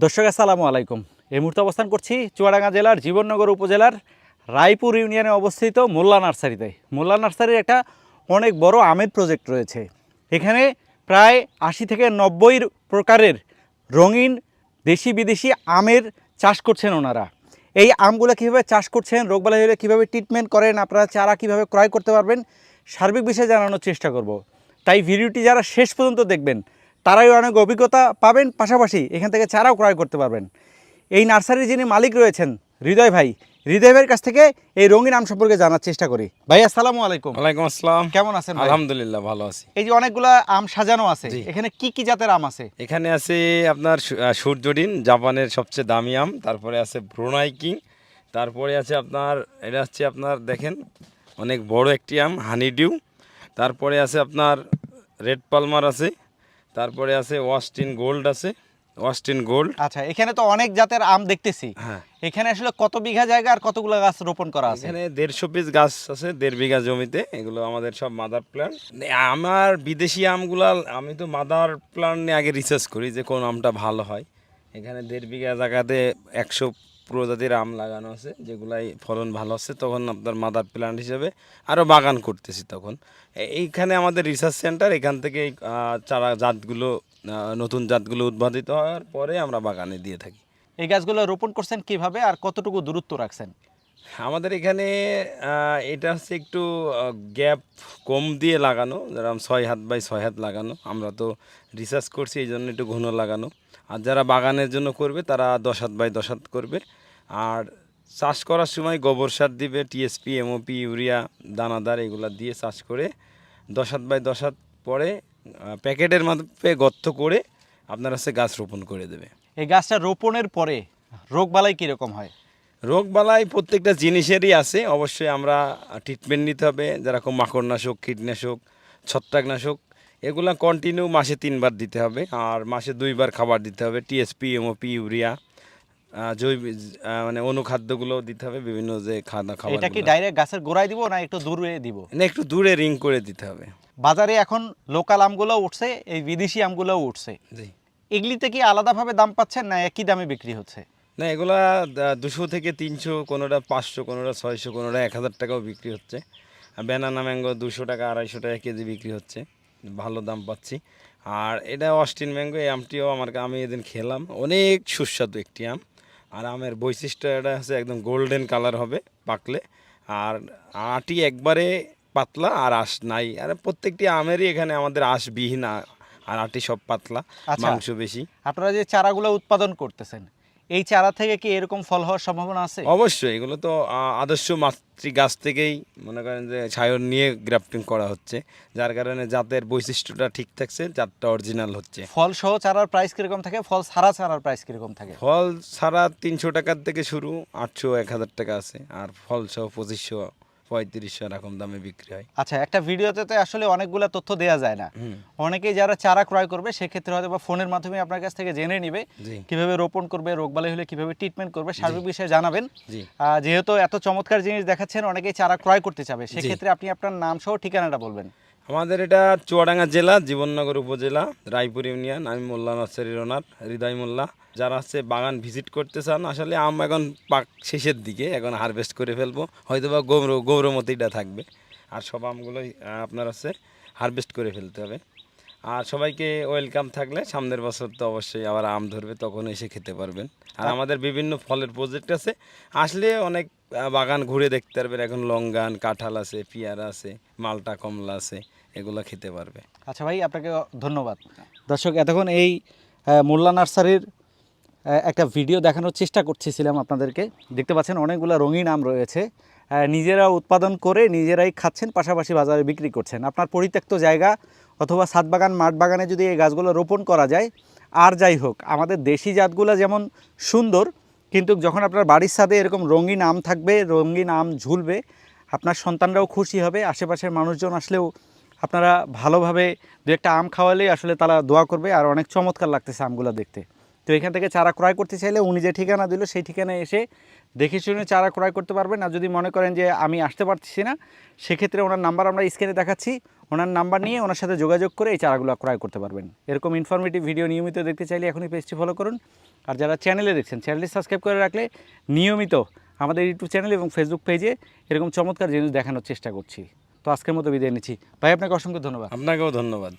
দর্শক আসসালামু আলাইকুম। এই মুহূর্তে অবস্থান করছি চুয়াডাঙ্গা জেলার জীবননগর উপজেলার রায়পুর ইউনিয়নে অবস্থিত মোল্লা নার্সারিতে। মোল্লা নার্সারির একটা অনেক বড় আমের প্রজেক্ট রয়েছে। এখানে প্রায় ৮০ থেকে ৯০ প্রকারের রঙিন দেশি বিদেশি আমের চাষ করছেন ওনারা। এই আমগুলো কীভাবে চাষ করছেন, রোগবালাই হলে কীভাবে ট্রিটমেন্ট করেন, আপনারা চারা কীভাবে ক্রয় করতে পারবেন, সার্বিক বিষয়ে জানানোর চেষ্টা করব। তাই ভিডিওটি যারা শেষ পর্যন্ত দেখবেন তারাই অনেক অভিজ্ঞতা পাবেন, পাশাপাশি এখান থেকে চারাও ক্রয় করতে পারবেন। এই নার্সারির যিনি মালিক রয়েছেন হৃদয় ভাইয়ের কাছ থেকে এই রঙিন আম সম্পর্কে জানার চেষ্টা করি। ভাই আসসালামু আলাইকুম। ওয়ালাইকুম আসসালাম। কেমন আছেন ভাই? আলহামদুলিল্লাহ ভালো আছি। এই যে অনেকগুলা আম সাজানো আছে, এখানে কি কি জাতের আম আছে? এখানে আছে আপনার সূর্যডিন, জাপানের সবচেয়ে দামি আম। তারপরে আছে ব্রুনাই কিং। তারপরে আছে আপনার এটা হচ্ছে আপনার দেখেন অনেক বড় একটি আম হানিডিউ। তারপরে আছে আপনার রেড পালমার আছে। তারপরে আছে ওয়াস্টিন গোল্ড আছে, ওয়াস্টিন গোল্ড। আচ্ছা, এখানে তো অনেক জাতের আম দেখতেছি। হ্যাঁ, এখানে আসলে কত বিঘা জায়গা আর কতগুলো গাছ রোপণ করা আছে? এখানে 150 পিস গাছ আছে 1.5 বিঘা জমিতে। এগুলো আমাদের সব মাদার প্ল্যান্ট। আমার বিদেশি আমগুলা আমি তো মাদার প্ল্যান্ট নিয়ে আগে রিসার্চ করি যে কোন আমটা ভালো হয়। এখানে 1.5 বিঘা জায়গাতে 100 প্রজাতির আম লাগানো আছে, যেগুলাই ফলন ভালো আছে। তখন আপনার মাদার প্ল্যান্ট হিসেবে আরও বাগান করতেছি। তখন এইখানে আমাদের রিসার্চ সেন্টার, এখান থেকে চারা জাতগুলো নতুন জাতগুলো উদ্ভাবিত হওয়ার পরে আমরা বাগানে দিয়ে থাকি। এই গাছগুলো রোপণ করছেন কিভাবে আর কতটুকু দূরত্ব রাখছেন? আমাদের এখানে এটা হচ্ছে একটু গ্যাপ কম দিয়ে লাগানো, যেরকম 6 হাত বাই 6 হাত লাগানো। আমরা তো রিসার্চ করছি, এই জন্য একটু ঘন লাগানো। আর যারা বাগানের জন্য করবে তারা 10 হাত বাই 10 হাত করবে। আর চাষ করার সময় গোবর সার দিবে, টিএসপি, এমওপি, ইউরিয়া, দানাদার এগুলো দিয়ে চাষ করে 10 হাত বাই 10 হাত পরে প্যাকেটের মাধ্যমে গর্ত করে আপনার হচ্ছে গাছ রোপণ করে দেবে। এই গাছটা রোপণের পরে রোগবালাই কীরকম হয়? রোগবালাই প্রত্যেকটা জিনিসেরই আছে, অবশ্যই আমরা ট্রিটমেন্ট নিতে হবে। যেরকম মাকড়নাশক, কীটনাশক, ছত্রাকনাশক এগুলো কন্টিনিউ মাসে 3 বার দিতে হবে। আর মাসে 2 বার খাবার দিতে হবে, টিএসপি, এমওপি, ইউরিয়া, জৈবিক মানে অনুখাদ্যগুলো দিতে হবে, বিভিন্ন যে খাবার। এটা কি ডাইরেক্ট গাছের গোড়ায় দিব না একটু দূরে দিব? না, একটু দূরে রিং করে দিতে হবে। বাজারে এখন লোকাল আমগুলোও উঠছে, এই বিদেশি আমগুলোও উঠছে। জি, এগুলিতে কি আলাদাভাবে দাম পাচ্ছেন না একই দামে বিক্রি হচ্ছে? না এগুলা 200 থেকে 300, কোনোটা 500, কোনোটা 600, কোনোটা 1000 টাকাও বিক্রি হচ্ছে। ব্যানানা ম্যাঙ্গো 200 টাকা 250 টাকা কেজি বিক্রি হচ্ছে, ভালো দাম পাচ্ছি। আর এটা অস্টিন ম্যাঙ্গো, এই আমটিও আমি এদিন খেলাম, অনেক সুস্বাদু একটি আম। আর আমের বৈশিষ্ট্য এটা হচ্ছে একদম গোল্ডেন কালার হবে পাকলে। আর আটি একবারে পাতলা আর আঁশ নাই। আর প্রত্যেকটি আমেরই এখানে আমাদের আঁশবিহীন আর আটি সব পাতলা, মাংস বেশি। আপনারা যে চারাগুলো উৎপাদন করতেছেন, এই চারা থেকে কি এরকম ফল হওয়ার সম্ভাবনা আছে? অবশ্যই, এগুলো তো আদর্শ মাতৃ গাছ থেকেই মনে করেন যে ছায়ন নিয়ে গ্রাফটিং করা হচ্ছে, যার কারণে জাতের বৈশিষ্ট্যটা ঠিক থাকছে, জাতটা অরিজিনাল হচ্ছে। ফল সহ চারার প্রাইস কিরকম থাকে, ফল ছাড়া চারার প্রাইস কিরকম থাকে? ফল ছাড়া 300 টাকার থেকে শুরু, 800, 1000 টাকা আছে। আর ফল সহ 2500, 3500 এরকম দামে বিক্রি হয়। আচ্ছা, একটা ভিডিওতে তো আসলে অনেকগুলো তথ্য দেওয়া যায় না। অনেকেই যারা চারা ক্রয় করবে সেক্ষেত্রে হয়তো বা ফোনের মাধ্যমে আপনার কাছ থেকে জেনে নিবে কিভাবে রোপণ করবে, রোগবালাই হলে কিভাবে ট্রিটমেন্ট করবে, সার্বিক বিষয়ে জানাবেন। যেহেতু এত চমৎকার জিনিস দেখাচ্ছেন, অনেকেই চারা ক্রয় করতে চাবে, সেক্ষেত্রে আপনি আপনার নাম সহ ঠিকানাটা বলবেন। আমাদের এটা চুয়াডাঙ্গা জেলা, জীবননগর উপজেলা, রায়পুর ইউনিয়ন। আমি মোল্লা নার্সারির ওনার হৃদয় মোল্লা। যারা হচ্ছে বাগান ভিজিট করতে চান, আসলে আম এখন পাক শেষের দিকে, এখন হারভেস্ট করে ফেলবো, হয়তো বা গৌরমতিটা থাকবে। আর সব আমগুলোই আপনার হচ্ছে হারভেস্ট করে ফেলতে হবে। আর সবাইকে ওয়েলকাম থাকলে, সামনের বছর তো অবশ্যই আবার আম ধরবে, তখন এসে খেতে পারবেন। আর আমাদের বিভিন্ন ফলের প্রজেক্ট আছে, আসলে অনেক বাগান ঘুরে দেখতে পারবেন। এখন লঙ্গান, কাঁঠাল আছে, পেয়ারা আছে, মালটা, কমলা আছে, এগুলো খেতে পারবে। আচ্ছা ভাই, আপনাকে ধন্যবাদ। দর্শক, এতক্ষণ এই মোল্লা নার্সারির একটা ভিডিও দেখানোর চেষ্টা করছিলাম আপনাদেরকে। দেখতে পাচ্ছেন অনেকগুলো রঙিন আম রয়েছে, নিজেরা উৎপাদন করে নিজেরাই খাচ্ছেন, পাশাপাশি বাজারে বিক্রি করছেন। আপনার পরিত্যক্ত জায়গা অথবা ছাদ বাগান, মাঠ বাগানে যদি এই গাছগুলো রোপণ করা যায়, আর যাই হোক, আমাদের দেশি জাতগুলো যেমন সুন্দর, কিন্তু যখন আপনার বাড়ির ছাদে এরকম রঙিন আম থাকবে, রঙিন আম ঝুলবে, আপনার সন্তানরাও খুশি হবে, আশেপাশের মানুষজন আসলেও আপনারা ভালোভাবে দু একটা আম খাওয়ালেই আসলে তারা দোয়া করবে। আর অনেক চমৎকার লাগতেছে আমগুলো দেখতে। তো এখান থেকে চারা ক্রয় করতে চাইলে উনি যে ঠিকানা দিল সেই ঠিকানায় এসে দেখে শুনে চারা ক্রয় করতে পারবেন। আর যদি মনে করেন যে আমি আসতে পারছি না, সেক্ষেত্রে ওনার নাম্বার আমরা স্ক্রিনে দেখাচ্ছি, ওনার নাম্বার নিয়ে ওনার সাথে যোগাযোগ করে এই চারাগুলো ক্রয় করতে পারবেন। এরকম ইনফরমেটিভ ভিডিও নিয়মিত দেখতে চাইলে এখনই পেজটি ফলো করুন। আর যারা চ্যানেলে দেখছেন, চ্যানেলটি সাবস্ক্রাইব করে রাখলে নিয়মিত আমাদের ইউটিউব চ্যানেল এবং ফেসবুক পেজে এরকম চমৎকার জিনিস দেখানোর চেষ্টা করছি। তো আজকের মতো বিদায় নিচ্ছি ভাই, আপনাকে অসংখ্য ধন্যবাদ। আপনাকেও ধন্যবাদ।